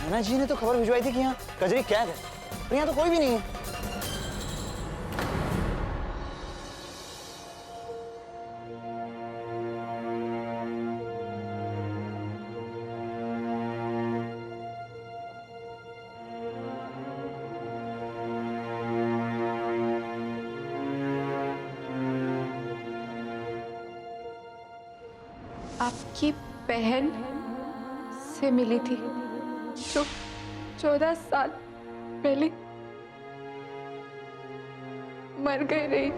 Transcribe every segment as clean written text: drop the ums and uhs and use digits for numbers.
नैना जी ने तो खबर भिजवाई थी कि यहाँ कजरी कैद है, पर यहाँ तो कोई भी नहीं है। आपकी बहन से मिली थी जो 14 साल पहले मर गई रही।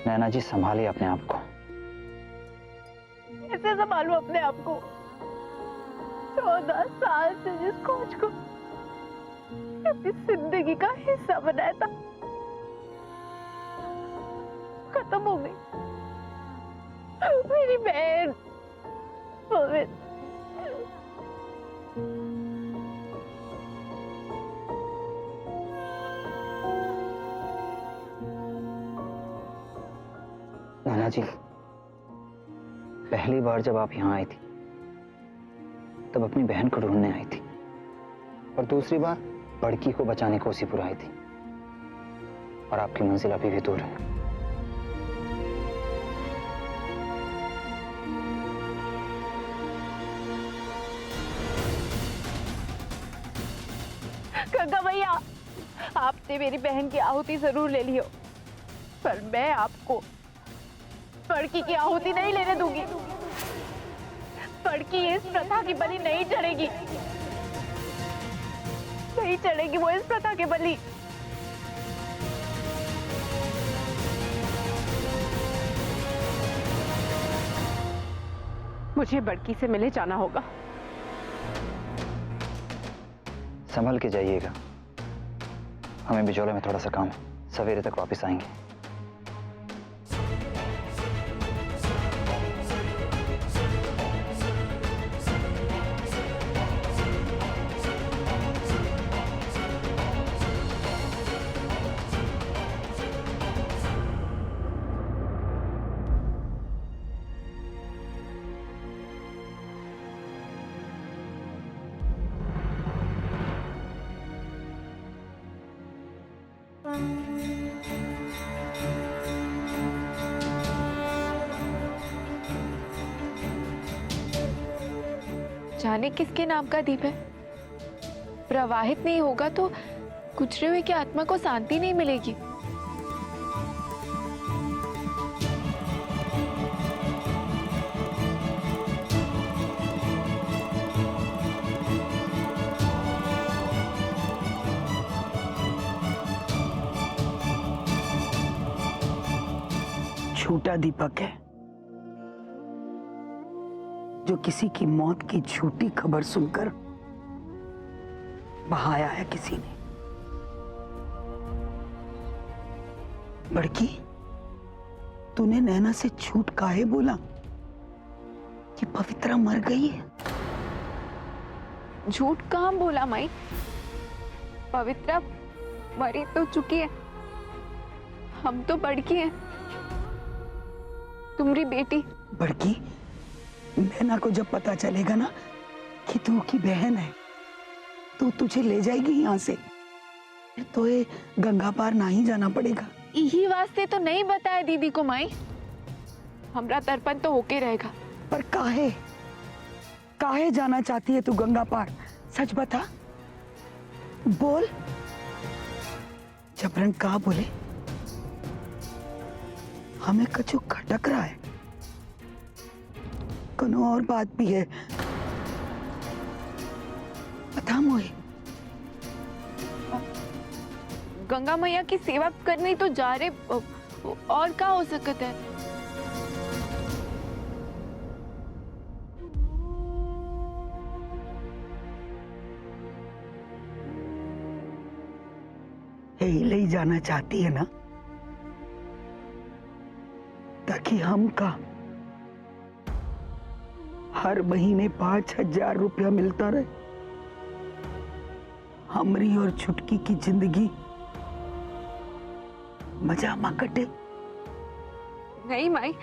नैना जी संभालिए अपने आप को। कैसे संभालूं अपने आप को? 14 साल से जिस खोज को अपनी जिंदगी का हिस्सा बनाया था, खत्म हो गई। मेरी बहन पवित्र। नैना जी, पहली बार जब आप यहाँ आई थी तब अपनी बहन को ढूंढने आई थी, और दूसरी बार बड़की को बचाने को उसीपुर आई थी, और आपकी मंजिल अभी भी दूर है। गंगा भैया, आपने मेरी बहन की आहुति जरूर ले ली हो, पर मैं आपको बड़की की आहुति नहीं लेने दूंगी। बड़की इस प्रथा की बलि नहीं चढ़ेगी, नहीं चढ़ेगी वो इस प्रथा के बलि। मुझे बड़की से मिले जाना होगा। संभल के जाइएगा, हमें बिजोले में थोड़ा सा काम है, सवेरे तक वापस आएंगे। जाने किसके नाम का दीप है, प्रवाहित नहीं होगा तो गुजरे हुए की आत्मा को शांति नहीं मिलेगी। झूठा दीपक है जो किसी की मौत की झूठी खबर सुनकर बहाया है किसी ने। बड़की, तूने नैना से झूठ काहे बोला कि पवित्रा मर गई है? झूठ कहाँ बोला माई, पवित्रा मरी तो चुकी है। हम तो बड़की हैं, तुम्हारी बेटी। बड़की, नैना को जब पता चलेगा ना कि तू की बहन है तो तुझे ले जाएगी यहाँ से, फिर तो ये गंगा पार नहीं जाना पड़ेगा। यही वास्ते तो नहीं बताया दीदी को माई, हमरा तर्पण तो होके रहेगा। पर काहे काहे जाना चाहती है तू गंगा पार? सच बता, बोल। जबरन का बोले, हमें कछु खटक रहा है, कोनो और बात भी है, बता मोहे। गंगा मैया की सेवा करने तो जा रहे, और क्या हो सकता है। ले ही जाना चाहती है ना, ताकि हम का हर महीने 5,000 रुपया मिलता रहे, हमरी और छुटकी की जिंदगी मजा में कटे। नहीं माई,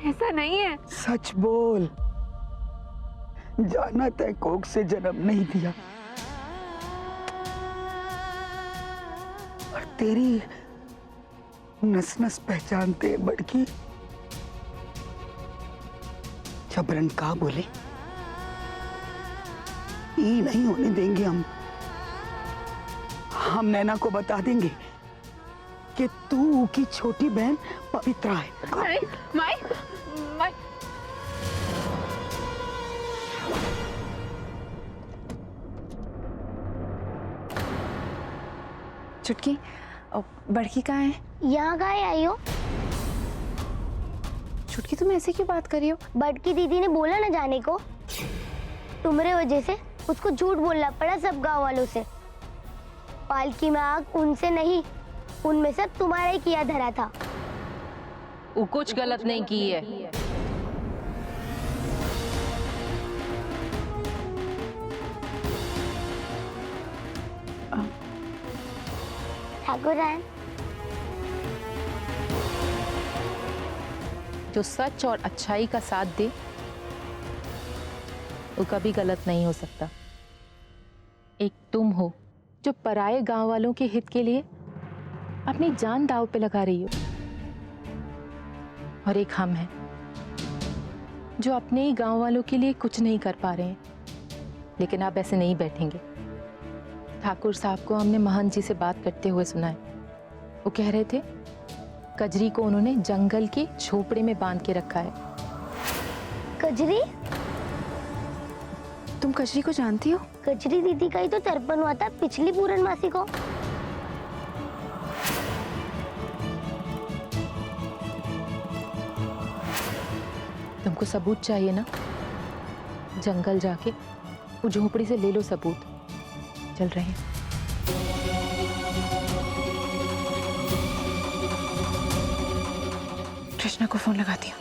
ऐसा नहीं है। सच बोल, जाना तय कोख से जन्म नहीं दिया और तेरी नस नस पहचानते हैं बड़की। जबरन का बोले, ये नहीं होने देंगे हम नैना को बता देंगे कि तू की छोटी बहन पवित्रा है। माई, माई, माई। चुटकी, बड़की कहाँ है? यहाँ कहाँ आई हो? चुटकी, तुम ऐसे क्यों बात कर रही हो? बड़की दीदी ने बोला ना जाने को, तुम्हारे वजह से उसको झूठ बोलना पड़ा सब गांव वालों से। पालकी में आग उनसे नहीं, उनमें से तुम्हारा ही किया धरा था। वो कुछ गलत नहीं की है। ठाकुर रायन, जो सच और अच्छाई का साथ दे वो कभी गलत नहीं हो सकता। एक तुम हो जो पराये गांव वालों के हित के लिए अपनी जान दांव पे लगा रही हो, और एक हम हैं जो अपने ही गांव वालों के लिए कुछ नहीं कर पा रहे हैं। लेकिन आप ऐसे नहीं बैठेंगे। ठाकुर साहब को हमने महंत जी से बात करते हुए सुना है। वो कह रहे थे कजरी को उन्होंने जंगल के झोपड़े में बांध के रखा है। कजरी? तुम कजरी को जानती हो? कजरी दीदी का ही तो तर्पण हुआ था पिछली पूर्णमासी को। तुमको सबूत चाहिए ना? जंगल जाके वो झोपड़ी से ले लो सबूत। चल रहे हैं। कृष्णा को फोन लगाती हूँ।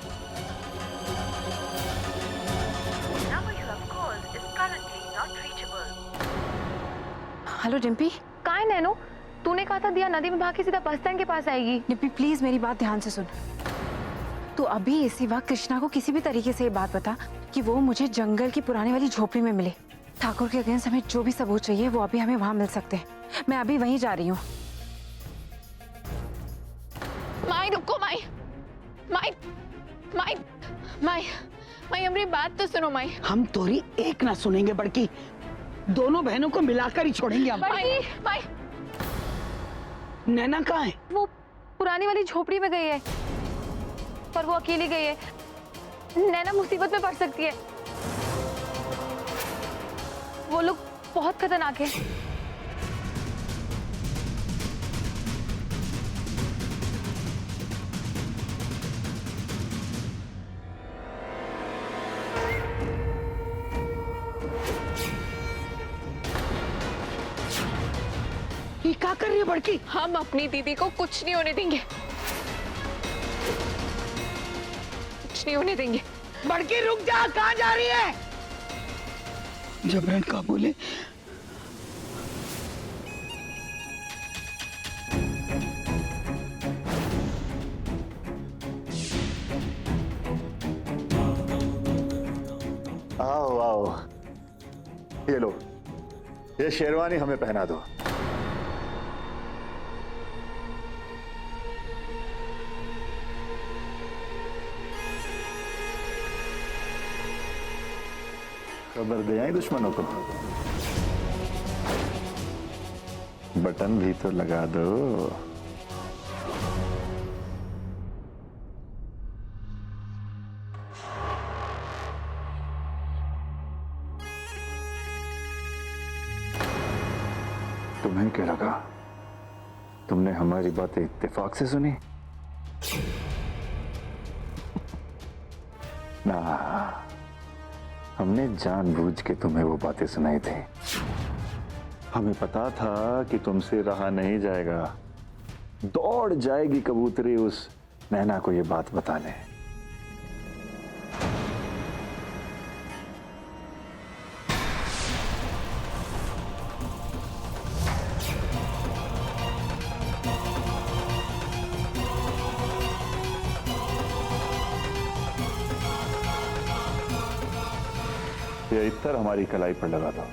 हेलो डिम्पी। कहाँ है नैनो? तूने कहा था दिया नदी में भाग के सीधा बस स्टैंड के पास आएगी। डिम्पी प्लीज मेरी बात ध्यान से सुन। तू अभी इसी वक्त कृष्णा को किसी भी तरीके से ये बात बता कि वो मुझे जंगल की पुरानी वाली झोपड़ी में मिले। ठाकुर के अगेंस्ट हमें जो भी सबूत चाहिए वो अभी हमें वहां मिल सकते हैं। मैं अभी वहीं जा रही हूँ। माई रुको, माई, माई, माई, माई, माई हमारी बात तो सुनो माई। हम तोरी एक ना सुनेंगे बड़की, दोनों बहनों को मिलाकर ही छोड़ेंगे हम। माई, माई, नैना कहाँ है? वो पुरानी वाली झोपड़ी में गई है, पर वो अकेली गई है। नैना मुसीबत में पड़ सकती है। वो लोग बहुत खतरनाक है। ये क्या कर रही है बड़की? हम अपनी दीदी को कुछ नहीं होने देंगे, कुछ नहीं होने देंगे। बड़की रुक जा, कहाँ जा रही है? जबरन का बोले। आओ आओ, ये लो, ये शेरवानी हमें पहना दो। खबर दे आई दुश्मनों को, बटन भी तो लगा दो। तुम्हें क्या लगा तुमने हमारी बातें इत्तेफाक से सुनी? ना, हमने जानबूझ के तुम्हें वो बातें सुनाई थी। हमें पता था कि तुमसे रहा नहीं जाएगा, दौड़ जाएगी कबूतरी उस नैना को ये बात बताने। ये इत्तर हमारी कलाई पर लगा दो।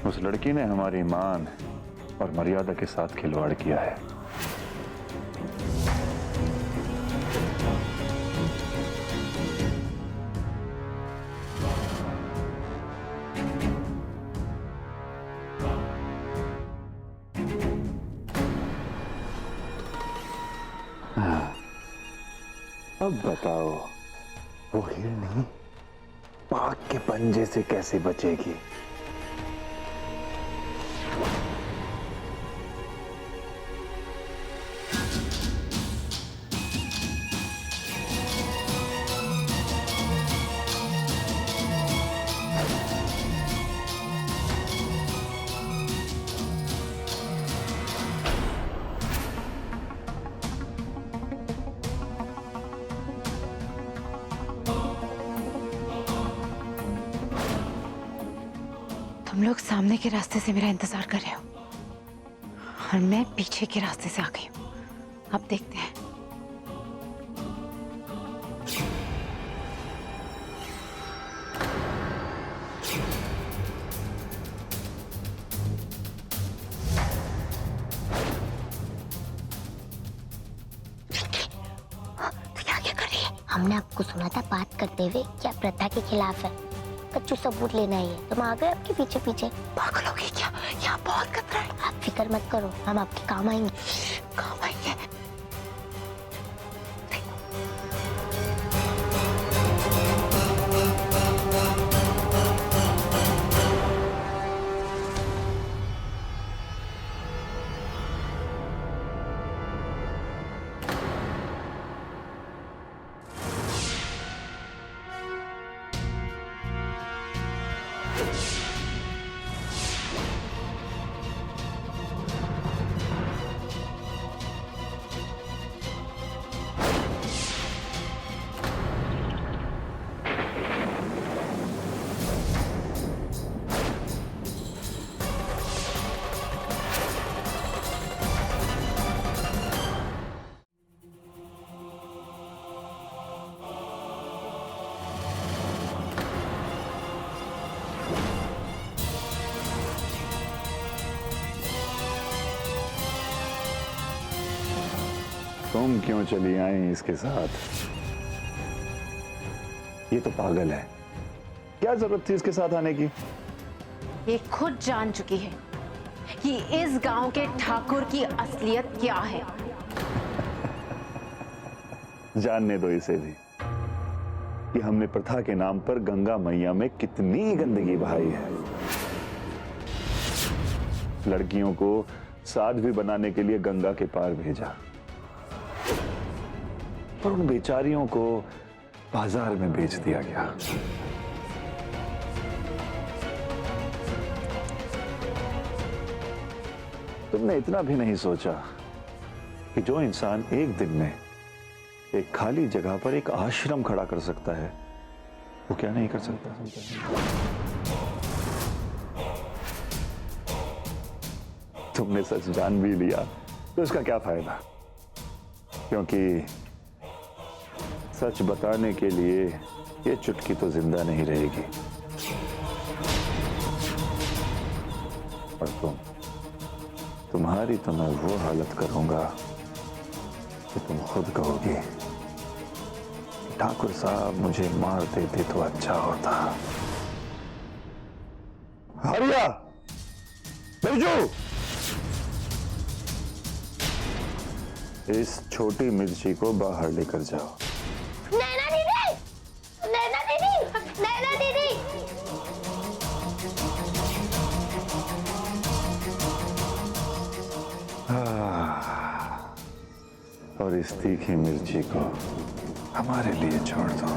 उस लड़की ने हमारी मान और मर्यादा के साथ खिलवाड़ किया है। अब बताओ, वो हिरनी बाघ के पंजे से कैसे बचेगी? तुम लोग सामने के रास्ते से मेरा इंतजार कर रहे हो और मैं पीछे के रास्ते से आ गई हूं। अब देखते हैं। तो क्या क्या कर रही है? हमने आपको सुना था बात करते हुए क्या प्रथा के खिलाफ है, कच्चू सबूत लेना ही है। तुम आ गए आपके पीछे पीछे। पागल हो गई क्या? यहाँ बहुत खतरा है। आप फिक्र मत करो, हम आपके काम आएंगे। काम आएंगे? तुम क्यों चली आई इसके साथ? ये तो पागल है, क्या जरूरत थी इसके साथ आने की? ये खुद जान चुकी है कि इस गांव के ठाकुर की असलियत क्या है। जानने दो इसे भी कि हमने प्रथा के नाम पर गंगा मैया में कितनी गंदगी बहाई है। लड़कियों को साध्वी बनाने के लिए गंगा के पार भेजा और उन बेचारियों को बाजार में बेच दिया गया। तुमने इतना भी नहीं सोचा कि जो इंसान एक दिन में एक खाली जगह पर एक आश्रम खड़ा कर सकता है, वो क्या नहीं कर सकता? तुमने सच जान भी लिया तो इसका क्या फायदा, क्योंकि सच बताने के लिए ये चुटकी तो जिंदा नहीं रहेगी। और तुम्हारी तो मैं वो हालत करूंगा कि तुम खुद कहोगे, ठाकुर साहब मुझे मार देते तो अच्छा होता। हरिया, बिरजू, इस छोटी मिर्ची को बाहर लेकर जाओ। नैना दीदी, नैना दीदी, नैना दीदी। और इस तीखी मिर्ची को हमारे लिए छोड़ दो।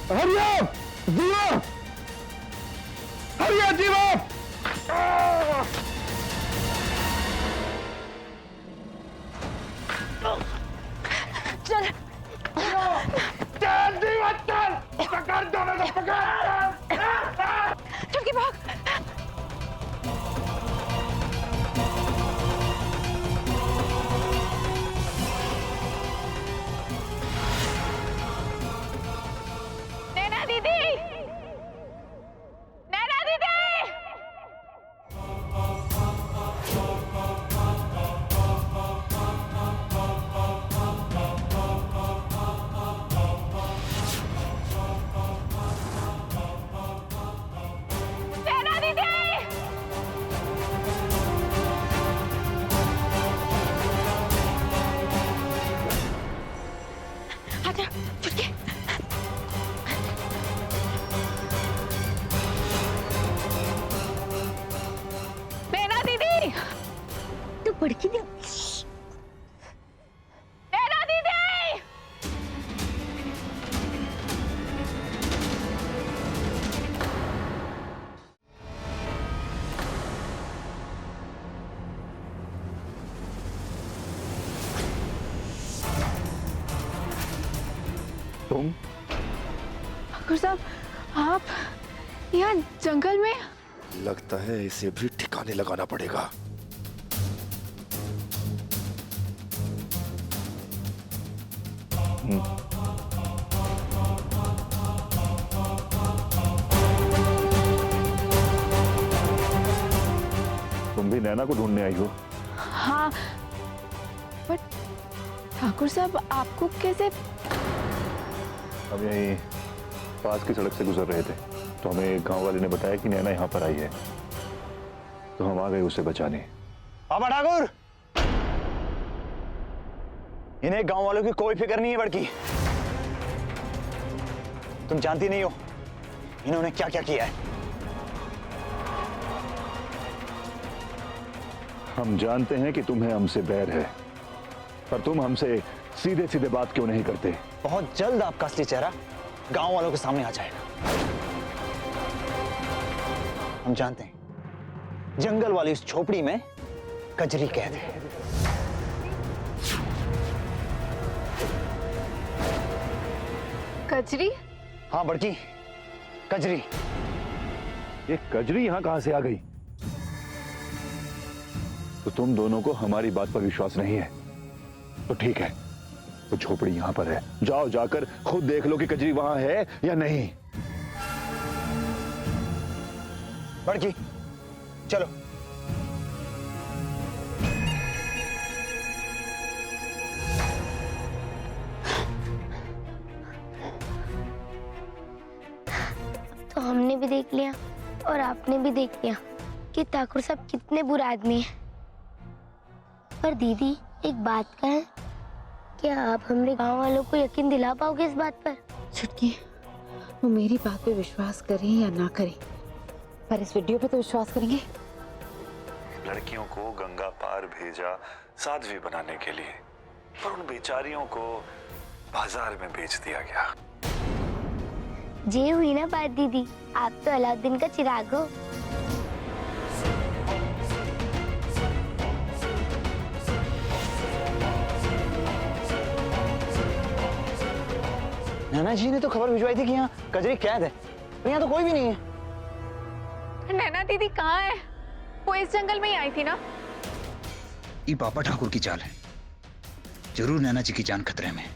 हरिया, जीवा, हरिया, जीवा। चल चल जीवा, चल, पकड़ दोनों को, पकड़। चल के भाग। नैना दीदी, नैना दीदी। नैना दीदी। आजा, चुटकी। नैना दीदी, तो बड़की दे। नैना दीदी। तुम ठाकुर साहब, आप यहाँ जंगल में? लगता है इसे भी ठिकाने लगाना पड़ेगा। तुम भी नैना को ढूंढने आई हो? हाँ, बट ठाकुर साहब आपको कैसे? हम यहीं पास की सड़क से गुजर रहे थे तो हमें गांव वाले ने बताया कि नैना यहाँ पर आई है, तो हम आ गए उसे बचाने। बाबा ठाकुर, इन्हें गांव वालों की कोई फिक्र नहीं है बड़की। तुम जानती नहीं हो इन्होंने क्या क्या किया है। हम जानते हैं कि तुम्हें हमसे बैर है, पर तुम हमसे सीधे सीधे बात क्यों नहीं करते? बहुत जल्द आपका असली चेहरा गांव वालों के सामने आ जाएगा। हम जानते हैं जंगल वाली इस झोपड़ी में कजरी कैद है। कजरी? हाँ बड़की, कजरी। ये कजरी यहाँ कहां से आ गई? तो तुम दोनों को हमारी बात पर विश्वास नहीं है तो ठीक है, तो झोपड़ी यहां पर है, जाओ जाकर खुद देख लो कि कजरी वहां है या नहीं। बड़की चलो। तो हमने भी देख लिया और आपने भी देख लिया कि ठाकुर साहब कितने बुरे आदमी हैं। पर दीदी एक बात कहें, क्या आप हमारे गांव वालों को यकीन दिला पाओगे इस बात पर? छुटकी, वो मेरी बात पे विश्वास करें या ना करें, पर इस वीडियो पे तो विश्वास करेंगे। लड़कियों को गंगा पार भेजा साध्वी बनाने के लिए, पर उन बेचारियों को बाजार में बेच दिया गया। ये हुई ना बात दीदी, आप तो अलाउद्दीन का चिराग हो। नैना जी ने तो खबर भिजवाई थी कि यहाँ कजरी कैद है, और यहाँ तो कोई भी नहीं है। नैना दीदी कहाँ है? वो इस जंगल में ही आई थी ना? ये पापा ठाकुर की चाल है, जरूर नैना जी की जान खतरे में है।